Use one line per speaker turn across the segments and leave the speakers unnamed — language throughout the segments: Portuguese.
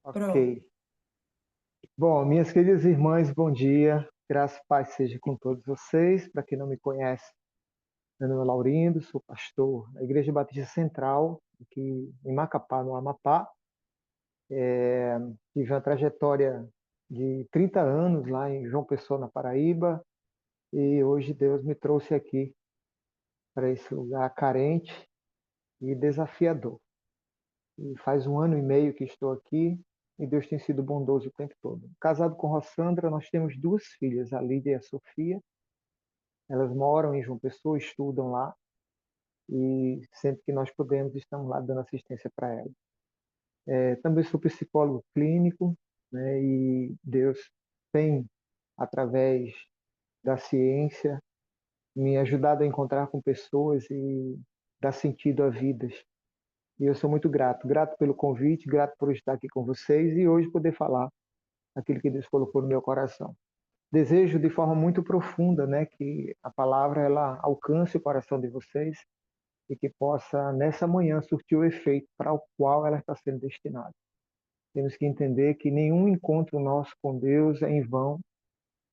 Ok.
Pronto.
Bom, minhas queridas irmãs, bom dia. Graça e paz seja com todos vocês. Para quem não me conhece, meu nome é Laurindo, sou pastor na Igreja Batista Central, aqui em Macapá, no Amapá. Tive uma trajetória de 30 anos lá em João Pessoa, na Paraíba, e hoje Deus me trouxe aqui para esse lugar carente e desafiador. E faz um ano e meio que estou aqui e Deus tem sido bondoso o tempo todo. Casado com Rossandra, nós temos duas filhas, a Lídia e a Sofia. Elas moram em João Pessoa, estudam lá e sempre que nós podemos estamos lá dando assistência para elas. Também sou psicólogo clínico, né, e Deus tem, através da ciência, me ajudado a encontrar com pessoas e dar sentido a vidas. E eu sou muito grato, grato pelo convite, grato por estar aqui com vocês e hoje poder falar aquilo que Deus colocou no meu coração. Desejo de forma muito profunda, né, que a palavra ela alcance o coração de vocês e que possa nessa manhã surtir o efeito para o qual ela está sendo destinada. Temos que entender que nenhum encontro nosso com Deus é em vão,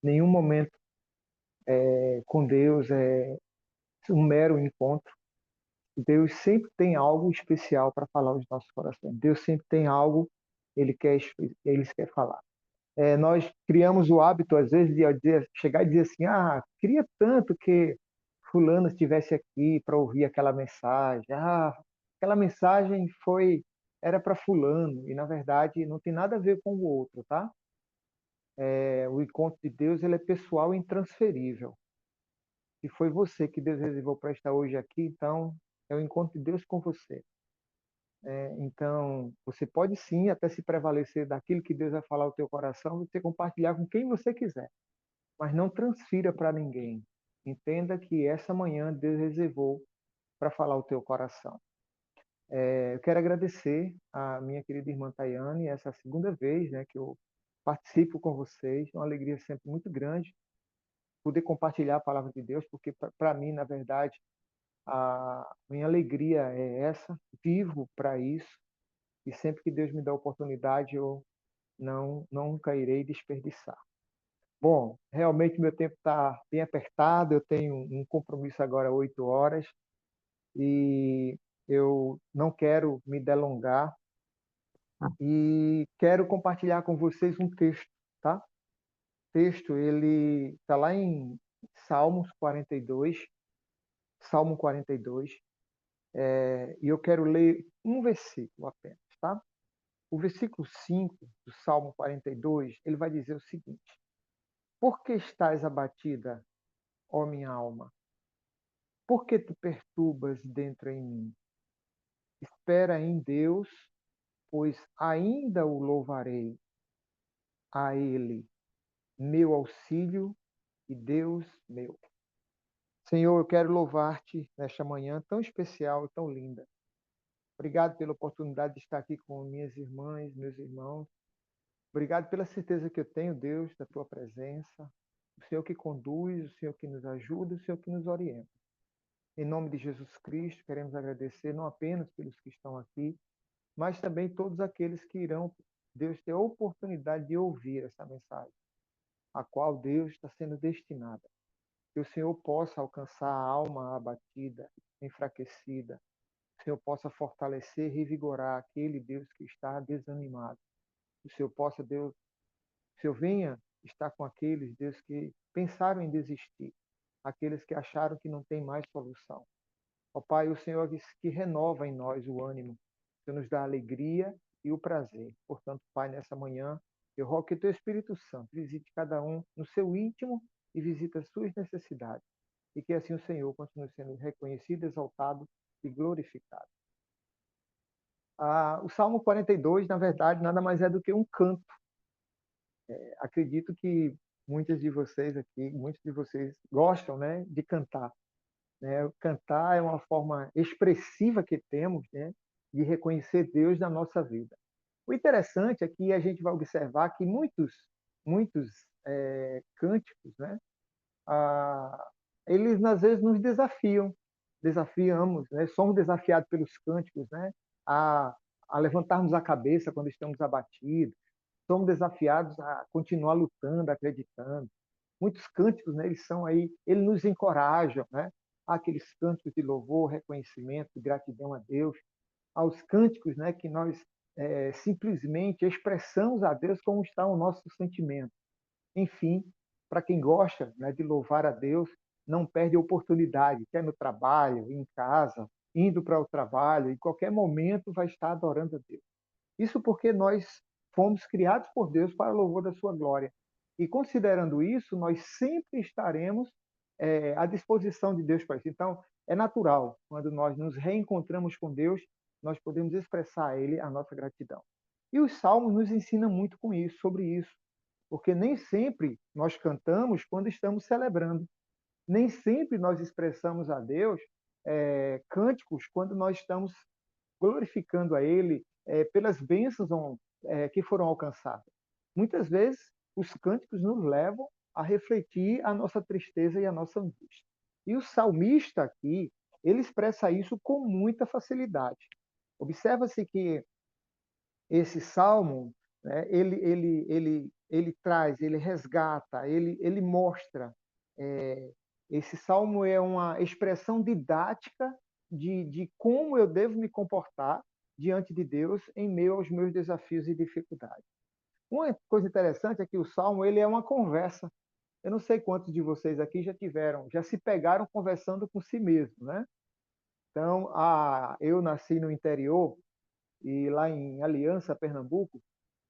nenhum momento com Deus é um mero encontro. Deus sempre tem algo especial para falar aos nossos corações. Deus sempre tem algo ele quer ele quer falar. Nós criamos o hábito, às vezes, de chegar e dizer assim: ah, queria tanto que fulano estivesse aqui para ouvir aquela mensagem. Ah, aquela mensagem era para fulano, e na verdade não tem nada a ver com o outro, tá? O encontro de Deus ele é pessoal e intransferível. Se foi você que Deus reservou para estar hoje aqui, então é o encontro de Deus com você. Então, você pode sim até se prevalecer daquilo que Deus vai falar ao teu coração, você compartilhar com quem você quiser. Mas não transfira para ninguém. Entenda que essa manhã Deus reservou para falar o teu coração. Eu quero agradecer a minha querida irmã Tayane, essa é a segunda vez, né, que eu participo com vocês, é uma alegria sempre muito grande poder compartilhar a palavra de Deus, porque para mim, na verdade, a minha alegria é essa, vivo para isso, e sempre que Deus me dá a oportunidade, eu nunca irei desperdiçar. Bom, realmente meu tempo está bem apertado, eu tenho um compromisso agora às 8 horas e eu não quero me delongar e quero compartilhar com vocês um texto, tá? O texto, ele está lá em Salmos 42, Salmo 42, e eu quero ler um versículo apenas, tá? O versículo 5 do Salmo 42, ele vai dizer o seguinte: Por que estás abatida, ó minha alma? Por que te perturbas dentro em mim? Espera em Deus, pois ainda o louvarei, a Ele, meu auxílio e Deus meu. Senhor, eu quero louvar-te nesta manhã tão especial e tão linda. Obrigado pela oportunidade de estar aqui com minhas irmãs, meus irmãos. Obrigado pela certeza que eu tenho, Deus, da tua presença. O Senhor que conduz, o Senhor que nos ajuda, o Senhor que nos orienta. Em nome de Jesus Cristo, queremos agradecer não apenas pelos que estão aqui, mas também todos aqueles que irão, Deus, ter a oportunidade de ouvir essa mensagem, a qual Deus está sendo destinada. Que o Senhor possa alcançar a alma abatida, enfraquecida. Que o Senhor possa fortalecer, revigorar aquele Deus que está desanimado. Que o Senhor possa, Deus, que o Senhor venha estar com aqueles, Deus, que pensaram em desistir, aqueles que acharam que não tem mais solução. Ó Pai, o Senhor que renova em nós o ânimo, que nos dá a alegria e o prazer. Portanto, Pai, nessa manhã, eu rogo que o Teu Espírito Santo visite cada um no seu íntimo e visite as suas necessidades. E que assim o Senhor continue sendo reconhecido, exaltado e glorificado. O Salmo 42, na verdade, nada mais é do que um canto. Acredito que muitos de vocês aqui, muitos de vocês gostam, né, de cantar. Né? Cantar é uma forma expressiva que temos, né, de reconhecer Deus na nossa vida. O interessante é que a gente vai observar que muitos cânticos, né, ah, eles às vezes nos desafiam, desafiamos, né, somos desafiados pelos cânticos, né, a, a levantarmos a cabeça quando estamos abatidos, somos desafiados a continuar lutando, acreditando. Muitos cânticos, né, eles são aí, eles nos encorajam, né? Há aqueles cânticos de louvor, reconhecimento, gratidão a Deus, aos cânticos, né, que nós simplesmente expressamos a Deus como está o nosso sentimento. Enfim, para quem gosta, né, de louvar a Deus, não perde a oportunidade, quer no trabalho, em casa, indo para o trabalho, em qualquer momento vai estar adorando a Deus. Isso porque nós fomos criados por Deus para louvor da sua glória. E considerando isso, nós sempre estaremos à disposição de Deus para isso. Então, é natural, quando nós nos reencontramos com Deus, nós podemos expressar a Ele a nossa gratidão. E os salmos nos ensinam muito com isso, sobre isso, porque nem sempre nós cantamos quando estamos celebrando, nem sempre nós expressamos a Deus cânticos quando nós estamos glorificando a Ele pelas bênçãos que foram alcançadas. Muitas vezes, os cânticos nos levam a refletir a nossa tristeza e a nossa angústia. E o salmista aqui, ele expressa isso com muita facilidade. Observa-se que esse salmo, né, ele traz, ele resgata, ele mostra. É, esse salmo é uma expressão didática de como eu devo me comportar diante de Deus em meio aos meus desafios e dificuldades. Uma coisa interessante é que o salmo ele é uma conversa. Eu não sei quantos de vocês aqui já tiveram, já se pegaram conversando com si mesmo, né? Então, eu nasci no interior e lá em Aliança, Pernambuco,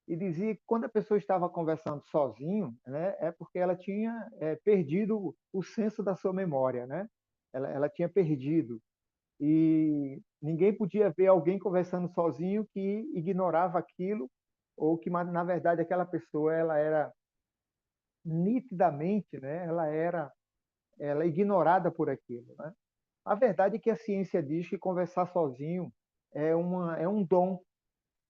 e dizia que quando a pessoa estava conversando sozinho, né, é porque ela tinha perdido o senso da sua memória, né? Ela tinha perdido. E ninguém podia ver alguém conversando sozinho que ignorava aquilo, ou que, na verdade, aquela pessoa ela era nitidamente, né, ela é ignorada por aquilo, né? A verdade é que a ciência diz que conversar sozinho é um dom,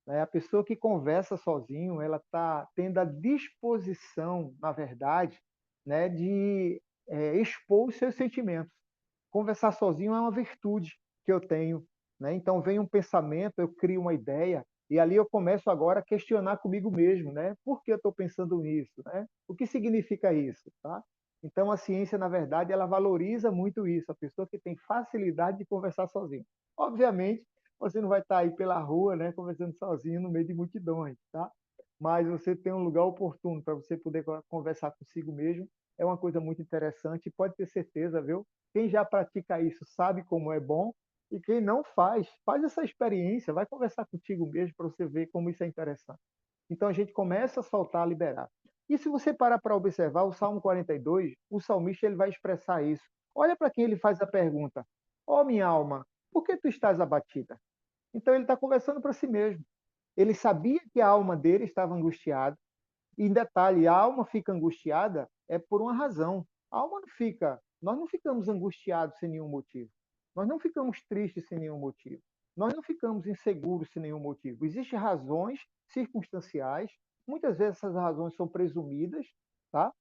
né? A pessoa que conversa sozinho, ela está tendo a disposição, na verdade, né, de expor os seus sentimentos. Conversar sozinho é uma virtude que eu tenho, né? Então vem um pensamento, eu crio uma ideia e ali eu começo agora a questionar comigo mesmo, né? Por que eu estou pensando nisso, né? O que significa isso, tá? Então a ciência, na verdade, ela valoriza muito isso, a pessoa que tem facilidade de conversar sozinho. Obviamente, você não vai estar aí pela rua, né, conversando sozinho no meio de multidões, tá? Mas você tem um lugar oportuno para você poder conversar consigo mesmo, é uma coisa muito interessante, e pode ter certeza, viu? Quem já pratica isso sabe como é bom, e quem não faz, faz essa experiência, vai conversar contigo mesmo para você ver como isso é interessante. Então a gente começa a soltar, a liberar. E se você parar para observar o Salmo 42, o salmista ele vai expressar isso. Olha para quem ele faz a pergunta: ó minha alma, por que tu estás abatida? Então ele está conversando para si mesmo. Ele sabia que a alma dele estava angustiada. E em detalhe, a alma fica angustiada é por uma razão. A alma não fica, nós não ficamos angustiados sem nenhum motivo. Nós não ficamos tristes sem nenhum motivo. Nós não ficamos inseguros sem nenhum motivo. Existem razões circunstanciais. Muitas vezes essas razões são presumidas, tá?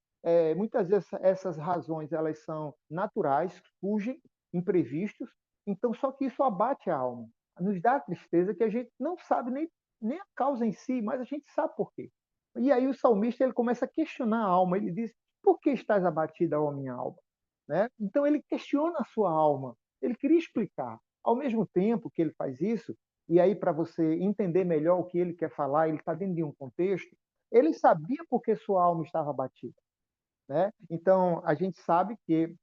Muitas vezes essas razões elas são naturais, surgem, imprevistos. Então, só que isso abate a alma, nos dá tristeza que a gente não sabe nem a causa em si, mas a gente sabe por quê. E aí o salmista ele começa a questionar a alma. Ele diz: por que estás abatida, ó minha alma? Né? Então ele questiona a sua alma. Ele queria explicar. Ao mesmo tempo que ele faz isso, e aí para você entender melhor o que ele quer falar, ele está dentro de um contexto, ele sabia por que sua alma estava abatida. Né? Então a gente sabe que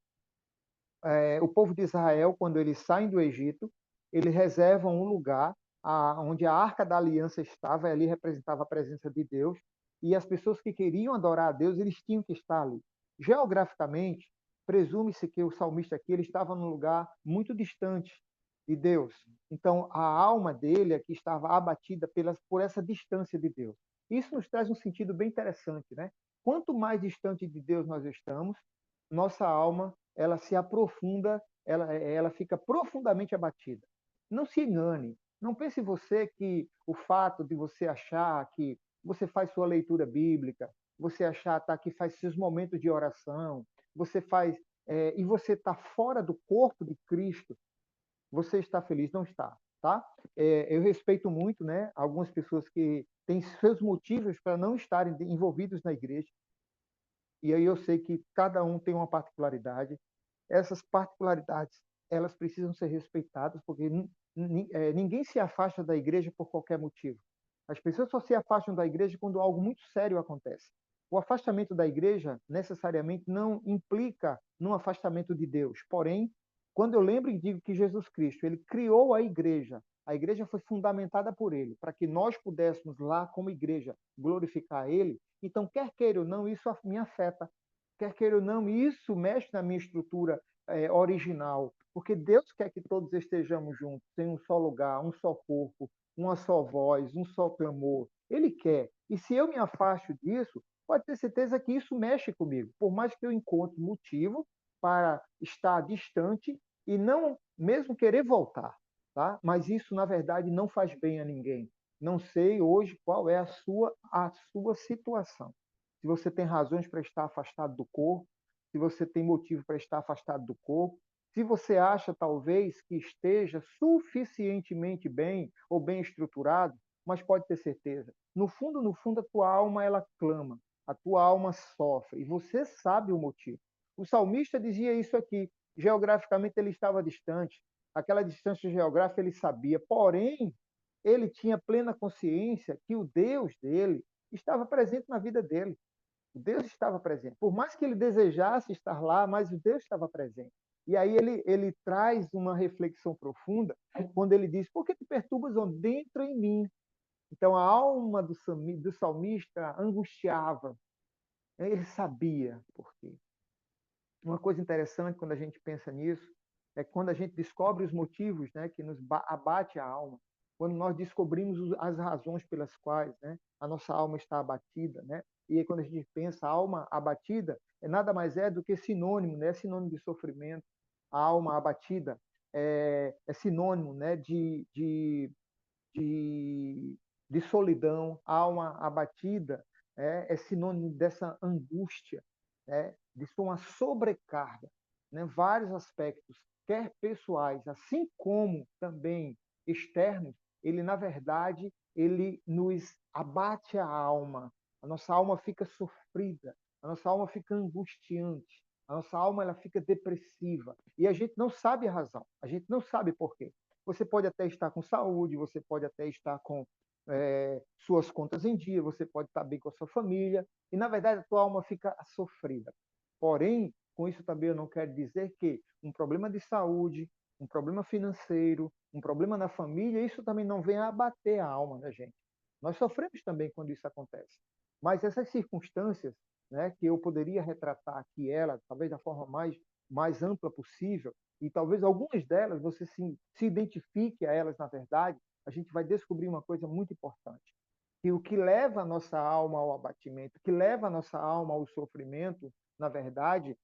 o povo de Israel, quando eles saem do Egito, eles reservam um lugar onde a Arca da Aliança estava, e ali representava a presença de Deus, e as pessoas que queriam adorar a Deus, eles tinham que estar ali. Geograficamente, presume-se que o salmista aqui ele estava num lugar muito distante de Deus. Então, a alma dele aqui estava abatida por essa distância de Deus. Isso nos traz um sentido bem interessante, né? Quanto mais distante de Deus nós estamos, nossa alma ela se aprofunda, ela fica profundamente abatida. Não se engane, não pense você que o fato de você achar que você faz sua leitura bíblica, você achar tá, que faz seus momentos de oração, você faz e você está fora do corpo de Cristo, você está feliz? Não está. tá? Eu respeito muito, né, algumas pessoas que têm seus motivos para não estarem envolvidos na igreja, e aí eu sei que cada um tem uma particularidade. Essas particularidades, elas precisam ser respeitadas, porque ninguém se afasta da igreja por qualquer motivo. As pessoas só se afastam da igreja quando algo muito sério acontece. O afastamento da igreja necessariamente não implica num afastamento de Deus. Porém, quando eu lembro e digo que Jesus Cristo, ele criou a igreja foi fundamentada por ele, para que nós pudéssemos lá como igreja glorificar ele. Então, quer queira ou não, isso me afeta. Quer queira ou não, isso mexe na minha estrutura original, porque Deus quer que todos estejamos juntos, em um só lugar, um só corpo, uma só voz, um só clamor. Ele quer. E se eu me afasto disso, pode ter certeza que isso mexe comigo, por mais que eu encontre motivo para estar distante e não mesmo querer voltar, tá? Mas isso na verdade não faz bem a ninguém. Não sei hoje qual é a sua situação. Se você tem razões para estar afastado do corpo, se você tem motivo para estar afastado do corpo, se você acha talvez que esteja suficientemente bem ou bem estruturado, mas pode ter certeza, no fundo a tua alma ela clama, a tua alma sofre e você sabe o motivo. O salmista dizia isso aqui, geograficamente ele estava distante, aquela distância geográfica ele sabia, porém ele tinha plena consciência que o Deus dele estava presente na vida dele. O Deus estava presente. Por mais que ele desejasse estar lá, mas o Deus estava presente. E aí ele traz uma reflexão profunda quando ele diz: por que te perturbas dentro em mim? Então a alma do salmista angustiava. Ele sabia por quê. Uma coisa interessante quando a gente pensa nisso é quando a gente descobre os motivos, né, que nos abate a alma, quando nós descobrimos as razões pelas quais, né, a nossa alma está abatida, né? E aí, quando a gente pensa alma abatida, nada mais é do que sinônimo, né? É sinônimo de sofrimento. A alma abatida é sinônimo, né, de, de solidão, alma abatida, é sinônimo dessa angústia, de uma sobrecarga, né? Vários aspectos, quer pessoais, assim como também externos, ele, na verdade, ele nos abate a nossa alma fica sofrida, a nossa alma fica angustiante, a nossa alma ela fica depressiva, e a gente não sabe a razão, a gente não sabe por quê. Você pode até estar com saúde, você pode até estar com suas contas em dia, você pode estar bem com a sua família, e na verdade a tua alma fica sofrida. Porém, com isso também eu não quero dizer que um problema de saúde, um problema financeiro, um problema na família, isso também não vem a abater a alma da gente. Nós sofremos também quando isso acontece. Mas essas circunstâncias, né, que eu poderia retratar aqui ela, talvez da forma mais ampla possível, e talvez algumas delas você se identifique a elas na verdade, a gente vai descobrir uma coisa muito importante, que o que leva a nossa alma ao abatimento, o que leva a nossa alma ao sofrimento, na verdade,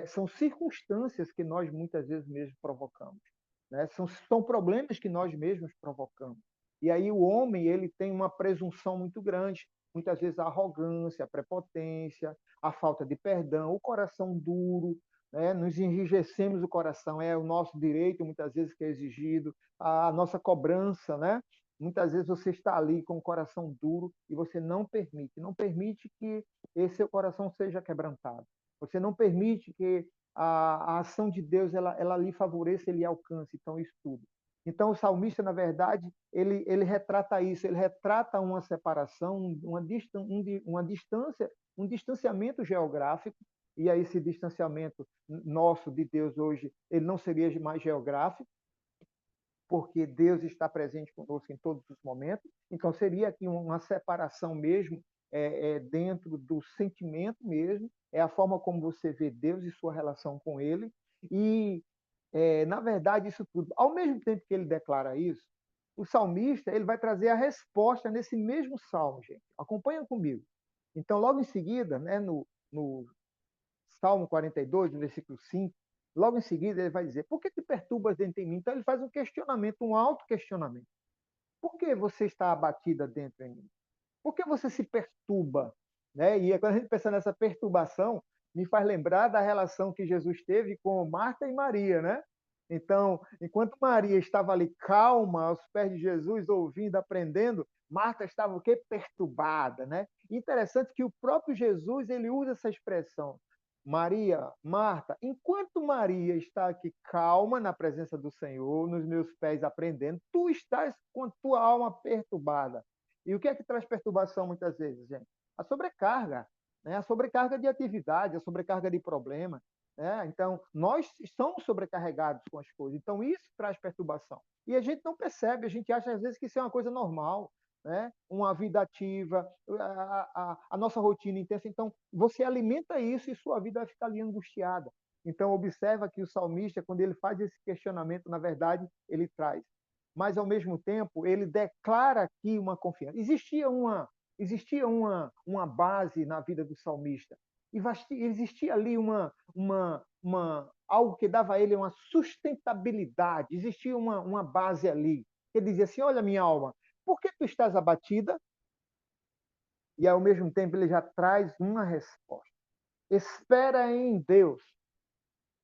são circunstâncias que nós muitas vezes mesmo provocamos, né? São problemas que nós mesmos provocamos. E aí o homem ele tem uma presunção muito grande, muitas vezes a arrogância, a prepotência, a falta de perdão, o coração duro, né? Nos enrijecemos o coração, é o nosso direito muitas vezes que é exigido, a nossa cobrança, né? Muitas vezes você está ali com o coração duro e você não permite que esse seu coração seja quebrantado. Você não permite que a ação de Deus ela lhe favoreça, ele alcance. Então, isso tudo. Então, o salmista, na verdade, ele retrata isso, ele retrata uma separação, uma distância, um distanciamento geográfico, e aí esse distanciamento nosso de Deus hoje, ele não seria mais geográfico, porque Deus está presente conosco em todos os momentos. Então, seria aqui uma separação mesmo, dentro do sentimento mesmo, é a forma como você vê Deus e sua relação com Ele. E, na verdade, isso tudo, ao mesmo tempo que ele declara isso, o salmista ele vai trazer a resposta nesse mesmo salmo, gente. Acompanha comigo. Então, logo em seguida, né, no Salmo 42, no versículo 5, logo em seguida ele vai dizer: por que te perturbas dentro de mim? Então ele faz um questionamento, um auto-questionamento. Por que você está abatida dentro de mim? Por que você se perturba? Né? E quando a gente pensa nessa perturbação, me faz lembrar da relação que Jesus teve com Marta e Maria, né? Então, enquanto Maria estava ali calma aos pés de Jesus, ouvindo, aprendendo, Marta estava o quê? Perturbada, né? Interessante que o próprio Jesus ele usa essa expressão. Maria, Marta, enquanto Maria está aqui calma na presença do Senhor, nos meus pés aprendendo, tu estás com a tua alma perturbada. E o que é que traz perturbação muitas vezes, gente? A sobrecarga, né? A sobrecarga de atividade, a sobrecarga de problema. Né? Então, nós somos sobrecarregados com as coisas. Então, isso traz perturbação. E a gente não percebe, a gente acha às vezes que isso é uma coisa normal, né? Uma vida ativa, a nossa rotina intensa. Então, você alimenta isso e sua vida vai ficar ali angustiada. Então, observa que o salmista, quando ele faz esse questionamento, na verdade, ele traz. Mas, ao mesmo tempo, ele declara aqui uma confiança. Existia uma base na vida do salmista. E existia ali algo que dava a ele uma sustentabilidade, existia uma base ali. Ele dizia assim: olha, minha alma, por que tu estás abatida? E ao mesmo tempo ele já traz uma resposta. Espera em Deus.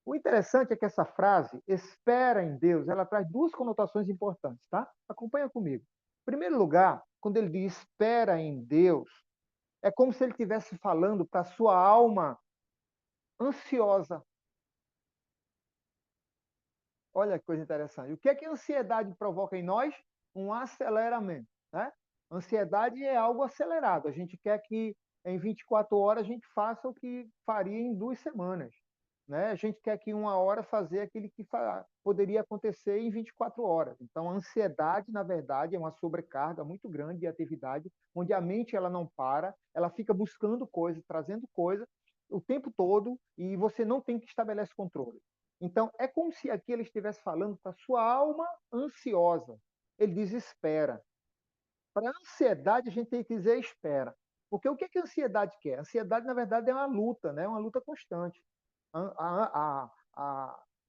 O interessante é que essa frase, espera em Deus, ela traz duas conotações importantes, tá? Acompanha comigo. Em primeiro lugar, quando ele diz espera em Deus, é como se ele estivesse falando para a sua alma ansiosa. Olha que coisa interessante. O que é que a ansiedade provoca em nós? Um aceleramento, né? Ansiedade é algo acelerado. A gente quer que em 24 horas a gente faça o que faria em 2 semanas, né? A gente quer que em 1 hora fazer aquilo que poderia acontecer em 24 horas. Então, a ansiedade, na verdade, é uma sobrecarga muito grande de atividade, onde a mente ela não para, ela fica buscando coisas, trazendo coisas o tempo todo e você não tem que estabelecer controle. Então, é como se aqui ele estivesse falando para a sua alma ansiosa. Ele diz espera. Para a ansiedade, a gente tem que dizer espera. Porque o que a ansiedade quer? A ansiedade, na verdade, é uma luta, né? Uma luta constante. A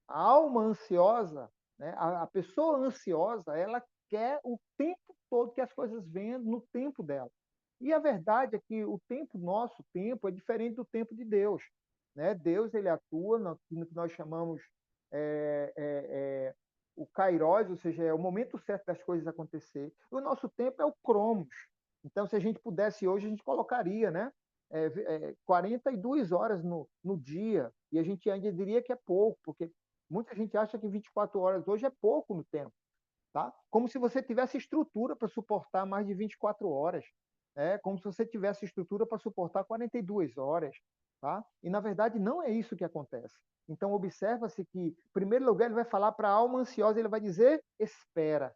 alma ansiosa, né? A pessoa ansiosa, ela quer o tempo todo que as coisas venham no tempo dela. E a verdade é que o tempo, nosso tempo, é diferente do tempo de Deus. Né? Deus ele atua no que nós chamamos é, é, é, o kairos, ou seja, é o momento certo das coisas acontecer. E o nosso tempo é o cromos. Então, se a gente pudesse hoje, a gente colocaria, né? 42 horas no dia, e a gente ainda diria que é pouco, porque muita gente acha que 24 horas hoje é pouco no tempo, tá? Como se você tivesse estrutura para suportar mais de 24 horas, como se você tivesse estrutura para suportar 42 horas, tá? E na verdade não é isso que acontece. Então observa-se que, em primeiro lugar, ele vai falar para a alma ansiosa, ele vai dizer espera,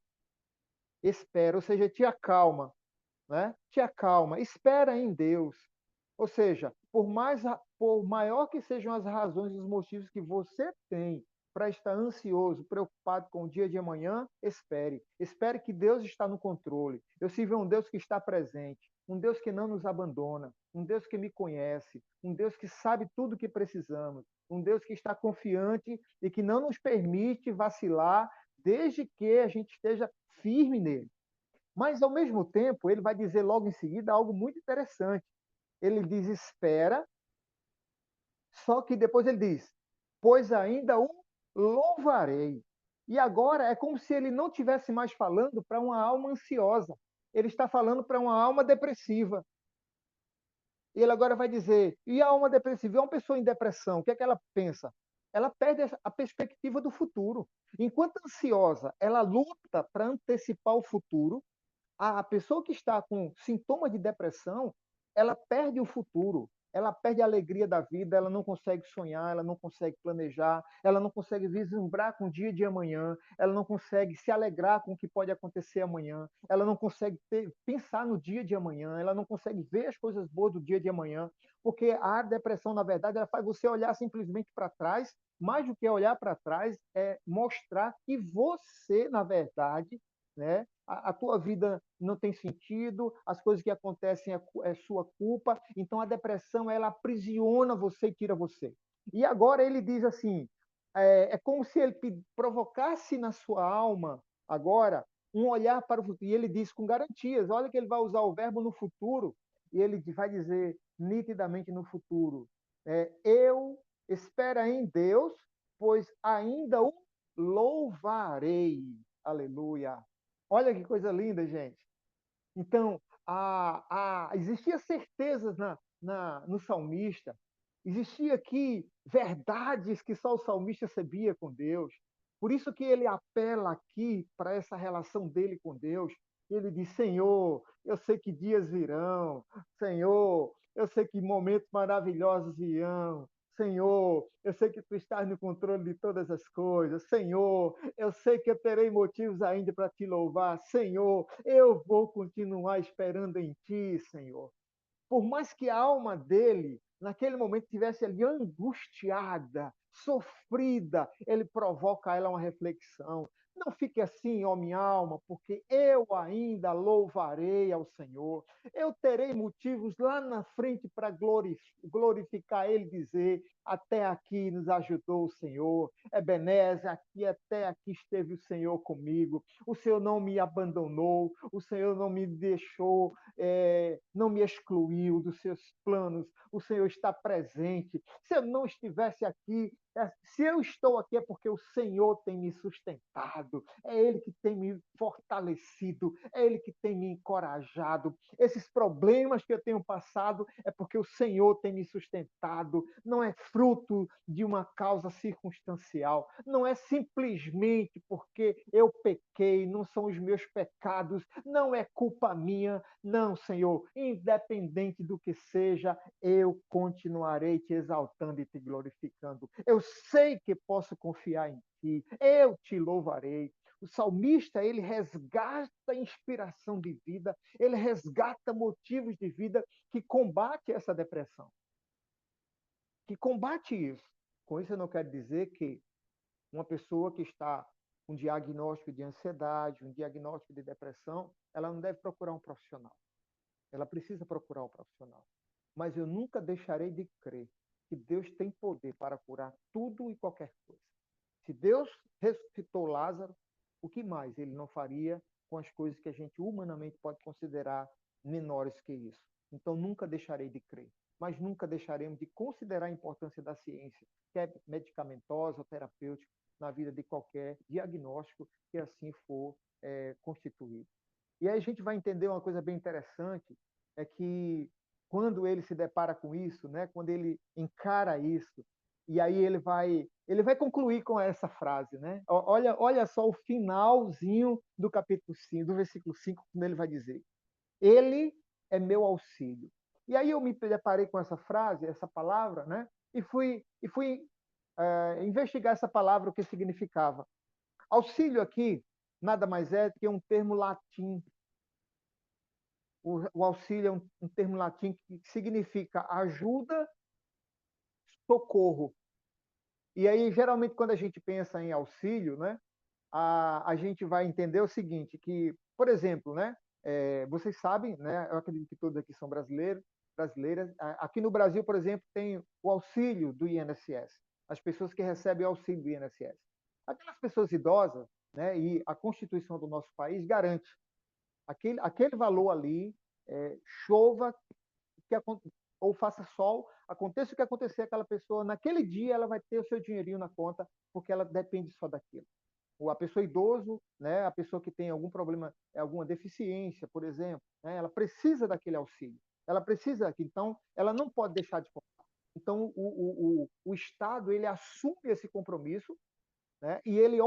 espera, ou seja, te acalma, né? Te acalma, espera em Deus. Ou seja, por maior que sejam as razões e os motivos que você tem para estar ansioso, preocupado com o dia de amanhã, espere. Espere que Deus está no controle. Eu sirvo a um Deus que está presente, um Deus que não nos abandona, um Deus que me conhece, um Deus que sabe tudo o que precisamos, um Deus que está confiante e que não nos permite vacilar, desde que a gente esteja firme nele. Mas, ao mesmo tempo, ele vai dizer logo em seguida algo muito interessante. Ele diz espera, só que depois ele diz, pois ainda o louvarei. E agora é como se ele não tivesse mais falando para uma alma ansiosa. Ele está falando para uma alma depressiva. E ele agora vai dizer, e a alma depressiva? E uma pessoa em depressão, o que é que ela pensa? Ela perde a perspectiva do futuro. Enquanto ansiosa, ela luta para antecipar o futuro, a pessoa que está com sintomas de depressão, ela perde o futuro, ela perde a alegria da vida, ela não consegue sonhar, ela não consegue planejar, ela não consegue vislumbrar com o dia de amanhã, ela não consegue se alegrar com o que pode acontecer amanhã, ela não consegue pensar no dia de amanhã, ela não consegue ver as coisas boas do dia de amanhã, porque a depressão, na verdade, ela faz você olhar simplesmente para trás, mais do que olhar para trás, é mostrar que você, na verdade, né, a tua vida não tem sentido, as coisas que acontecem é sua culpa, então a depressão ela aprisiona você e tira você. E agora ele diz assim, é como se ele provocasse na sua alma agora um olhar para o futuro, e ele diz com garantias, olha que ele vai usar o verbo no futuro, e ele vai dizer nitidamente no futuro, eu espero em Deus, pois ainda o louvarei. Aleluia. Olha que coisa linda, gente. Então, existia certezas no salmista, existia aqui verdades que só o salmista sabia com Deus. Por isso que ele apela aqui para essa relação dele com Deus. Ele diz: Senhor, eu sei que dias virão. Senhor, eu sei que momentos maravilhosos virão. Senhor, eu sei que tu estás no controle de todas as coisas. Senhor, eu sei que eu terei motivos ainda para te louvar. Senhor, eu vou continuar esperando em ti, Senhor. Por mais que a alma dele, naquele momento, estivesse ali angustiada, sofrida, ele provoca a ela uma reflexão. Não fique assim, ó minha alma, porque eu ainda louvarei ao Senhor. Eu terei motivos lá na frente para glorificar Ele, dizer: até aqui nos ajudou o Senhor. Ebenezer, até aqui esteve o Senhor comigo. O Senhor não me abandonou, o Senhor não me deixou, não me excluiu dos seus planos, o Senhor está presente. Se eu não estivesse aqui, se eu estou aqui é porque o Senhor tem me sustentado, é Ele que tem me fortalecido, é Ele que tem me encorajado. Esses problemas que eu tenho passado é porque o Senhor tem me sustentado, não é fruto de uma causa circunstancial, não é simplesmente porque eu pequei, não são os meus pecados, não é culpa minha, não, Senhor, independente do que seja, eu continuarei te exaltando e te glorificando. Eu sei que posso confiar em ti, eu te louvarei. O salmista, ele resgata inspiração de vida, ele resgata motivos de vida que combate essa depressão, que combate isso. Com isso eu não quero dizer que uma pessoa que está com um diagnóstico de ansiedade, um diagnóstico de depressão, ela não deve procurar um profissional. Ela precisa procurar um profissional. Mas eu nunca deixarei de crer que Deus tem poder para curar tudo e qualquer coisa. Se Deus ressuscitou Lázaro, o que mais ele não faria com as coisas que a gente humanamente pode considerar menores que isso? Então nunca deixarei de crer, mas nunca deixaremos de considerar a importância da ciência, quer medicamentosa ou terapêutica, na vida de qualquer diagnóstico que assim for constituído. E aí a gente vai entender uma coisa bem interessante, é que quando ele se depara com isso, né, quando ele encara isso, e aí ele vai concluir com essa frase, né? Olha só o finalzinho do capítulo 5, do versículo 5, quando ele vai dizer: Ele é meu auxílio. E aí eu me deparei com essa frase, essa palavra, né? E fui investigar essa palavra, o que significava. Auxílio aqui nada mais é do que um termo latim. O auxílio é um termo latim que significa ajuda, socorro. E aí, geralmente, quando a gente pensa em auxílio, né, a gente vai entender o seguinte, que, por exemplo, né, vocês sabem, né, eu acredito que todos aqui são brasileiros, brasileiras. Aqui no Brasil, por exemplo, tem o auxílio do INSS, as pessoas que recebem o auxílio do INSS. Aquelas pessoas idosas, né, e a Constituição do nosso país garante aquele valor ali, chova que, ou faça sol, aconteça o que acontecer, aquela pessoa, naquele dia, ela vai ter o seu dinheirinho na conta, porque ela depende só daquilo. Ou a pessoa idoso, né, a pessoa que tem algum problema, alguma deficiência, por exemplo, né, ela precisa daquele auxílio. Ela precisa daquilo, então ela não pode deixar de comprar. Então o Estado ele assume esse compromisso, né, e ele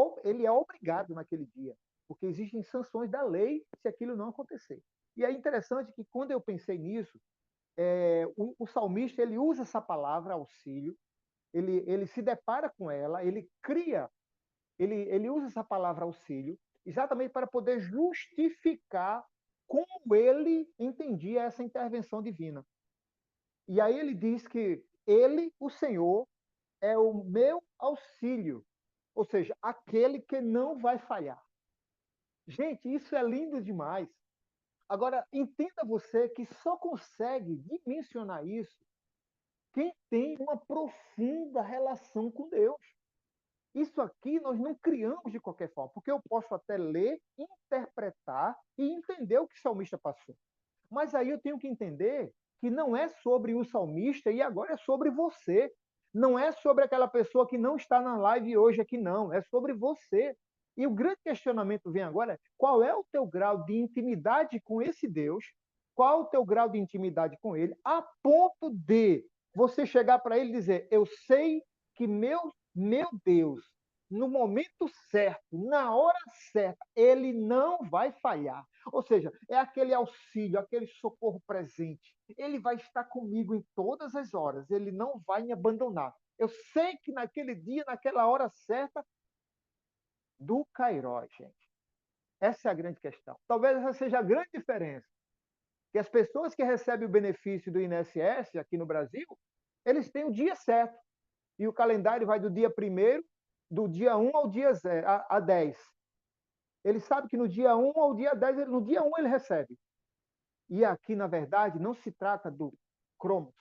é obrigado naquele dia, porque existem sanções da lei se aquilo não acontecer. E é interessante que quando eu pensei nisso, o salmista ele usa essa palavra auxílio, ele se depara com ela, ele cria, ele usa essa palavra auxílio exatamente para poder justificar como ele entendia essa intervenção divina. E aí ele diz que ele, o Senhor, é o meu auxílio, ou seja, aquele que não vai falhar. Gente, isso é lindo demais. Agora, entenda você que só consegue dimensionar isso quem tem uma profunda relação com Deus. Isso aqui nós não criamos de qualquer forma, porque eu posso até ler, interpretar e entender o que o salmista passou. Mas aí eu tenho que entender que não é sobre o salmista e agora é sobre você. Não é sobre aquela pessoa que não está na live hoje aqui, não. É sobre você. E o grande questionamento vem agora: qual é o teu grau de intimidade com esse Deus? Qual o teu grau de intimidade com ele, a ponto de você chegar para ele e dizer: eu sei que meu Deus, no momento certo, na hora certa, ele não vai falhar. Ou seja, é aquele auxílio, aquele socorro presente. Ele vai estar comigo em todas as horas, ele não vai me abandonar. Eu sei que naquele dia, naquela hora certa, do Cairós, gente. Essa é a grande questão. Talvez essa seja a grande diferença. Que as pessoas que recebem o benefício do INSS aqui no Brasil, eles têm o dia certo. E o calendário vai do dia 1º, do dia 1 ao dia 0, a 10. Ele sabe que no dia 1 ao dia 10, no dia 1 ele recebe. E aqui, na verdade, não se trata do Cronos.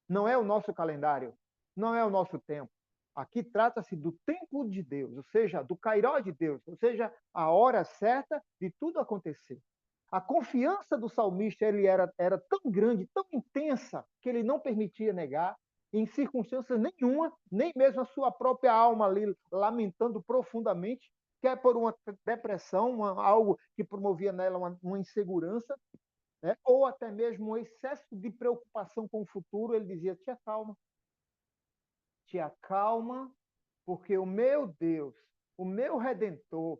Não é o nosso calendário. Não é o nosso tempo. Aqui trata-se do tempo de Deus, ou seja, do Cairó de Deus, ou seja, a hora certa de tudo acontecer. A confiança do salmista ele era tão grande, tão intensa, que ele não permitia negar, em circunstâncias nenhuma, nem mesmo a sua própria alma ali lamentando profundamente, quer por uma depressão, algo que promovia nela uma insegurança, né? Ou até mesmo um excesso de preocupação com o futuro, ele dizia: te acalma, porque o meu Deus, o meu Redentor,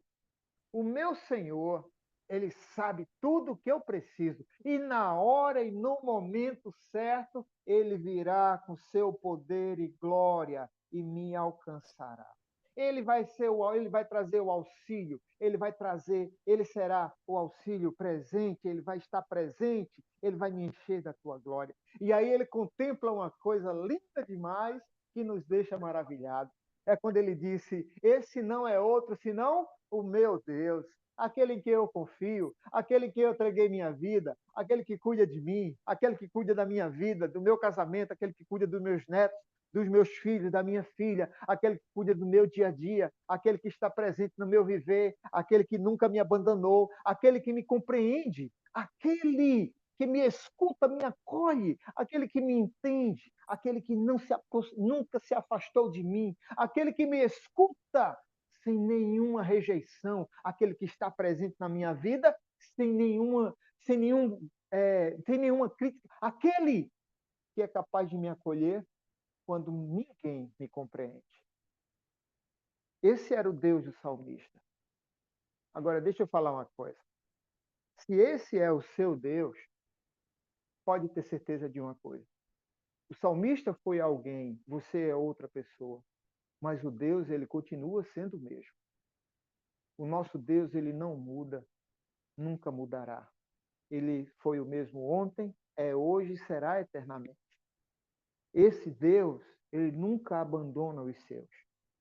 o meu Senhor, ele sabe tudo o que eu preciso. E na hora e no momento certo, ele virá com seu poder e glória e me alcançará. Ele vai trazer o auxílio, ele será o auxílio presente, ele vai estar presente, ele vai me encher da tua glória. E aí ele contempla uma coisa linda demais que nos deixa maravilhados. É quando ele disse: esse não é outro senão o meu Deus, aquele em que eu confio, aquele em que eu entreguei minha vida, aquele que cuida de mim, aquele que cuida da minha vida, do meu casamento, aquele que cuida dos meus netos, dos meus filhos, da minha filha, aquele que cuida do meu dia a dia, aquele que está presente no meu viver, aquele que nunca me abandonou, aquele que me compreende, aquele que me escuta, me acolhe, aquele que me entende, aquele que nunca se afastou de mim, aquele que me escuta sem nenhuma rejeição, aquele que está presente na minha vida sem nenhuma crítica, aquele que é capaz de me acolher quando ninguém me compreende. Esse era o Deus do salmista. Agora, deixa eu falar uma coisa. Se esse é o seu Deus, pode ter certeza de uma coisa. O salmista foi alguém, você é outra pessoa, mas o Deus, ele continua sendo o mesmo. O nosso Deus, ele não muda, nunca mudará. Ele foi o mesmo ontem, é hoje e será eternamente. Esse Deus, ele nunca abandona os seus.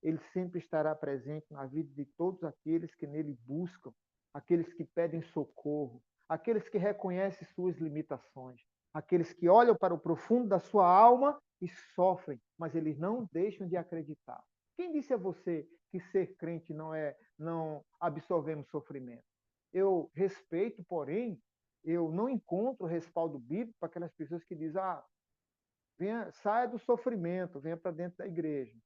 Ele sempre estará presente na vida de todos aqueles que nele buscam, aqueles que pedem socorro, aqueles que reconhecem suas limitações, aqueles que olham para o profundo da sua alma e sofrem, mas eles não deixam de acreditar. Quem disse a você que ser crente não absorvemos sofrimento? Eu respeito, porém, eu não encontro respaldo bíblico para aquelas pessoas que dizem: saia do sofrimento, venha para dentro da igreja.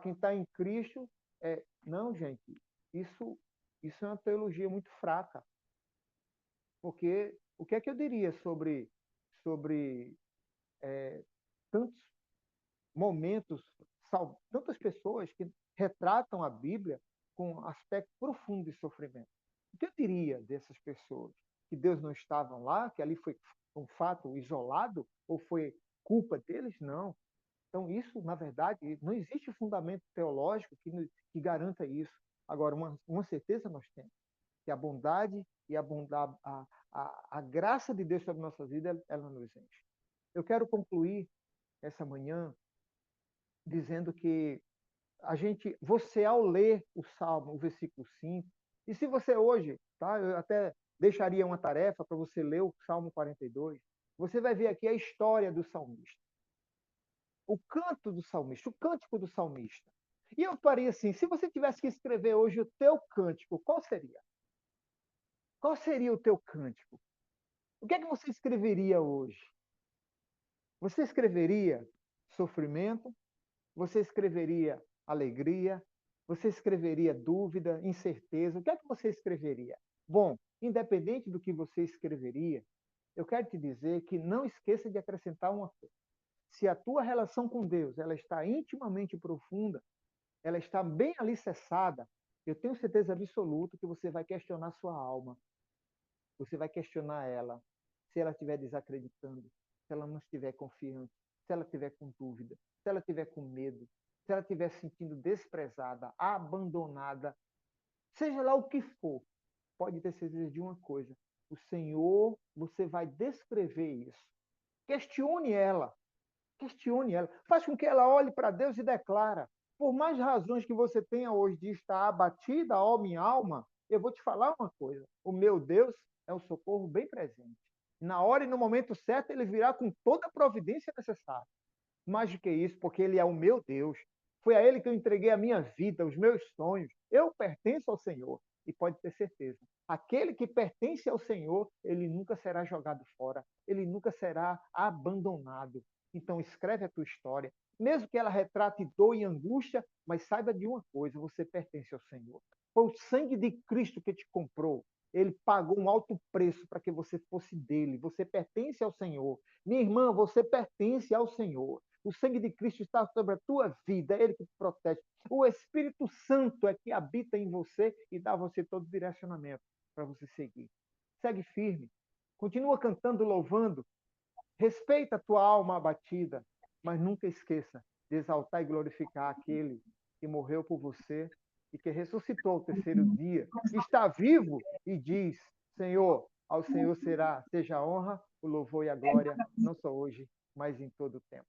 Quem está em Cristo é. Não, gente, isso, isso é uma teologia muito fraca. Porque o que é que eu diria sobre tantos momentos, tantas pessoas que retratam a Bíblia com aspecto profundo de sofrimento? O que eu diria dessas pessoas? Que Deus não estava lá, que ali foi um fato isolado, ou foi culpa deles? Não. Então, isso, na verdade, não existe fundamento teológico que garanta isso. Agora, uma certeza nós temos, que a bondade e a graça de Deus sobre nossa vida, ela nos enche. Eu quero concluir essa manhã dizendo que você ao ler o Salmo, o versículo 5, e se você hoje, tá, eu até deixaria uma tarefa para você ler o Salmo 42, você vai ver aqui a história do salmista, o canto do salmista, o cântico do salmista. E eu faria assim: se você tivesse que escrever hoje o teu cântico, qual seria? Qual seria o teu cântico? O que é que você escreveria hoje? Você escreveria sofrimento? Você escreveria alegria? Você escreveria dúvida, incerteza? O que é que você escreveria? Bom, independente do que você escreveria, eu quero te dizer que não esqueça de acrescentar uma coisa. Se a tua relação com Deus ela está intimamente profunda, ela está bem alicerçada, eu tenho certeza absoluta que você vai questionar sua alma, você vai questionar ela, se ela estiver desacreditando, se ela não estiver confiante, se ela estiver com dúvida, se ela estiver com medo, se ela estiver se sentindo desprezada, abandonada, seja lá o que for, pode ter certeza de uma coisa: o Senhor, você vai descrever isso. Questione ela, questione ela. Faz com que ela olhe para Deus e declara. Por mais razões que você tenha hoje de estar abatida, ó minha alma, eu vou te falar uma coisa. O meu Deus é um socorro bem presente. Na hora e no momento certo, ele virá com toda a providência necessária. Mais do que isso, porque ele é o meu Deus. Foi a ele que eu entreguei a minha vida, os meus sonhos. Eu pertenço ao Senhor. E pode ter certeza, aquele que pertence ao Senhor, ele nunca será jogado fora, ele nunca será abandonado. Então, escreve a tua história, mesmo que ela retrate dor e angústia, mas saiba de uma coisa: você pertence ao Senhor. Foi o sangue de Cristo que te comprou. Ele pagou um alto preço para que você fosse dele. Você pertence ao Senhor. Minha irmã, você pertence ao Senhor. O sangue de Cristo está sobre a tua vida, é ele que te protege. O Espírito Santo é que habita em você e dá a você todo o direcionamento para você seguir. Segue firme, continua cantando, louvando, respeita a tua alma abatida, mas nunca esqueça de exaltar e glorificar aquele que morreu por você e que ressuscitou ao terceiro dia, está vivo e diz: Senhor, ao Senhor seja a honra, o louvor e a glória, não só hoje, mas em todo o tempo.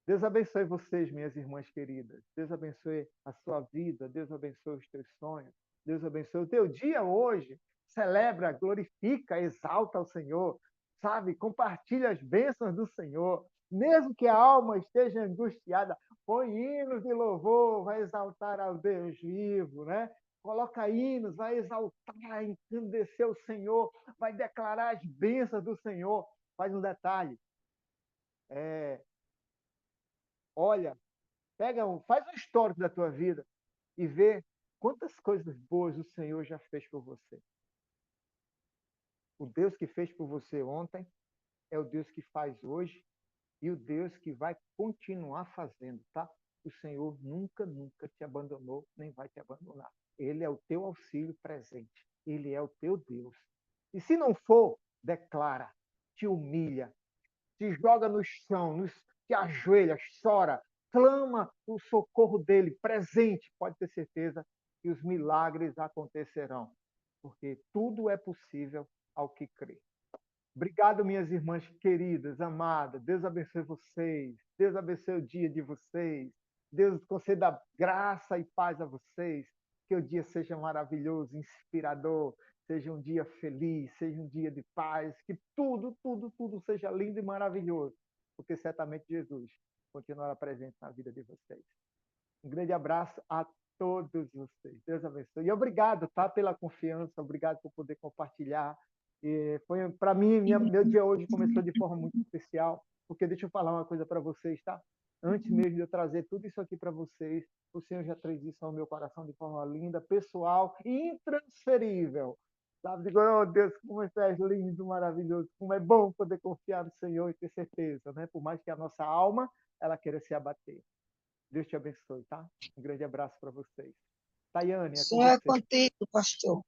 Deus abençoe vocês, minhas irmãs queridas. Deus abençoe a sua vida. Deus abençoe os teus sonhos. Deus abençoe o teu dia hoje. Celebra, glorifica, exalta ao Senhor. Sabe? Compartilha as bênçãos do Senhor. Mesmo que a alma esteja angustiada, põe hinos de louvor, vai exaltar ao Deus vivo, né? Coloca hinos, vai exaltar, engrandecer o Senhor, vai declarar as bênçãos do Senhor. Faz um detalhe. É, olha, faz um histórico da tua vida e vê quantas coisas boas o Senhor já fez por você. O Deus que fez por você ontem é o Deus que faz hoje e o Deus que vai continuar fazendo, tá? O Senhor nunca, nunca te abandonou, nem vai te abandonar. Ele é o teu auxílio presente. Ele é o teu Deus. E se não for, declara, te humilha, se joga no chão, te ajoelha, chora, clama o socorro dele presente. Pode ter certeza que os milagres acontecerão, porque tudo é possível ao que crê. Obrigado, minhas irmãs queridas, amadas. Deus abençoe vocês. Deus abençoe o dia de vocês. Deus conceda graça e paz a vocês. Que o dia seja maravilhoso, inspirador. Seja um dia feliz, seja um dia de paz. Que tudo, tudo, tudo seja lindo e maravilhoso. Porque certamente Jesus continuará presente na vida de vocês. Um grande abraço a todos vocês. Deus abençoe. E obrigado, tá, pela confiança. Obrigado por poder compartilhar. E foi para mim, meu dia hoje começou de forma muito especial, porque deixa eu falar uma coisa para vocês, tá? Antes mesmo de eu trazer tudo isso aqui para vocês, o Senhor já traz isso ao meu coração de forma linda, pessoal e intransferível. Sabe? Digo, oh Deus, como você é lindo, maravilhoso, como é bom poder confiar no Senhor e ter certeza, né? Por mais que a nossa alma ela queira se abater. Deus te abençoe, tá? Um grande abraço para vocês. Tayane, é com
Só é
você.
contigo, pastor.